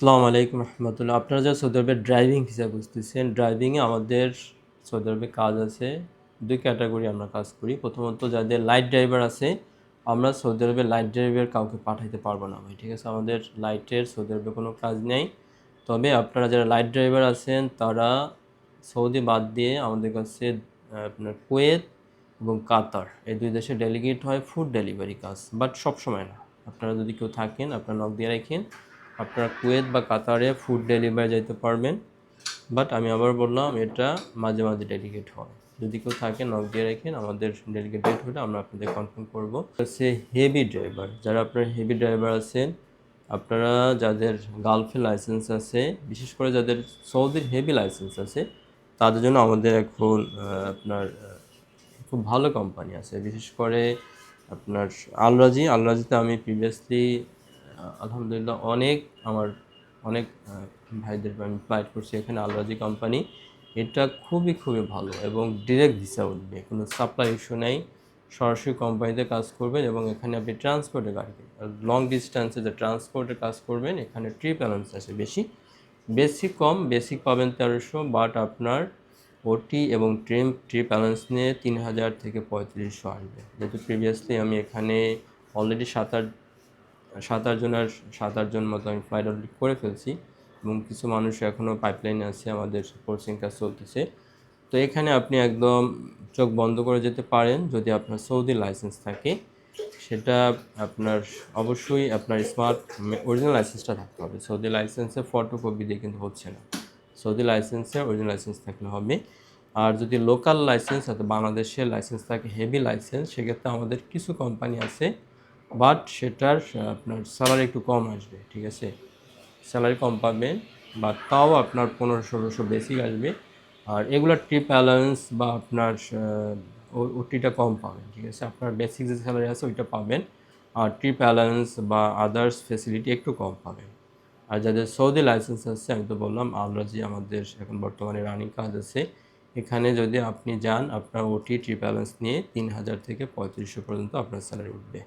আসসালামু আলাইকুম রহমতুল্লাহ। আপনারা যারা সৌদি আরবের ড্রাইভিং ভিসা বুঝতেছেন, ড্রাইভিংয়ে আমাদের সৌদি আরবে কাজ আছে। দুই ক্যাটাগরি আমরা কাজ করি। প্রথমত যাদের লাইট ড্রাইভার আছে, আমরা সৌদি আরবে লাইট ড্রাইভার কাউকে পাঠাইতে পারবো না ভাই, ঠিক আছে। আমাদের লাইটের সৌদি আরবে কোনো কাজ নেই। তবে আপনারা যারা লাইট ড্রাইভার আছেন তারা সৌদি বাদ দিয়ে আমাদের কাছে আপনার কুয়েত এবং কাতার এই দুই দেশে ডেলিগেট হয় ফুড ডেলিভারি কাজ, বাট সব সময় না। আপনারা যদি কেউ থাকেন, আপনারা নক দিয়ে রাখেন, আপনারা কুয়েত বা কাতারে ফুড ডেলিভারি যেতে পারবেন। বাট আমি আবার বললাম, এটা মাঝে মাঝে ডেলিগেট হয়। যদি কেউ থাকে নক দিয়ে রাখেন, আমাদের ডেলিগেট ডেট হলে আমরা আপনাদের কনফার্ম করবো। হচ্ছে হেভি ড্রাইভার, যারা আপনার হেভি ড্রাইভার আছেন, আপনারা যাদের গালফে লাইসেন্স আছে, বিশেষ করে যাদের সৌদির হেভি লাইসেন্স আছে, তাদের জন্য আমাদের এখন আপনার খুব ভালো কোম্পানি আছে। বিশেষ করে আপনার আলরাজিতে আমি প্রিভিয়াসলি আলহামদুলিল্লাহ অনেক ভাইদের আমি ফ্লাইট করছি। এখানে আলরাজি কোম্পানি, এটা খুবই খুবই ভালো এবং ডিরেক্ট ভিসা উঠবে, কোনো সাপ্লাই ইস্যু নেই। সরাসরি কোম্পানিতে কাজ করবেন এবং এখানে আপনি ট্রান্সপোর্টে গাড়ি লং ডিস্ট্যান্সে যে ট্রান্সপোর্টে কাজ করবেন, এখানে ট্রিপ অ্যালাউন্স আছে বেশি। বেসিক কম, বেসিক পাবেন 1300, বাট আপনার ওটি এবং ট্রিপ অ্যালাউন্স নিয়ে 3000 থেকে 3500 আসবে। যেহেতু প্রিভিয়াসলি আমি এখানে অলরেডি সাত আটজন মতো আমি ফ্লাইট অলরেডি করে ফেলছি এবং কিছু মানুষ এখনও পাইপলাইনে আছে, আমাদের কোর্সিং কাজ চলতেছে। তো এখানে আপনি একদম চোখ বন্ধ করে যেতে পারেন যদি আপনার সৌদি লাইসেন্স থাকে। সেটা আপনার অবশ্যই আপনার স্মার্ট অরিজিনাল লাইসেন্সটা থাকতে হবে। সৌদি লাইসেন্সে ফটোকপি দিয়ে কিন্তু হচ্ছে না, সৌদি লাইসেন্সে অরিজিনাল লাইসেন্স থাকলে হবে। আর যদি লোকাল লাইসেন্স অর্থাৎ বাংলাদেশের লাইসেন্স থাকে, হেভি লাইসেন্স, সেক্ষেত্রে আমাদের কিছু কোম্পানি আছে, বাট সেটার আপনার স্যালারি একটু কম আসবে, ঠিক আছে। স্যালারি কম পাবেন, বা তাও আপনার 1500-1600 বেসিক আসবে। আর এগুলোর ট্রিপ অ্যালাউন্স বা আপনার ওটিটা কম পাবেন, ঠিক আছে। আপনার বেসিক যে স্যালারি আছে ওইটা পাবেন, আর ট্রিপ অ্যালাউন্স বা আদার্স ফেসিলিটি একটু কম পাবেন। আর যাদের সৌদি লাইসেন্স আছে, আমি তো বললাম আলরাজি আমাদের এখন বর্তমানে রানিং কাজ আছে। এখানে যদি আপনি যান, আপনার ওটি ট্রিপ অ্যালাউন্স নিয়ে 3000 থেকে 3500 পর্যন্ত আপনার স্যালারি উঠবে।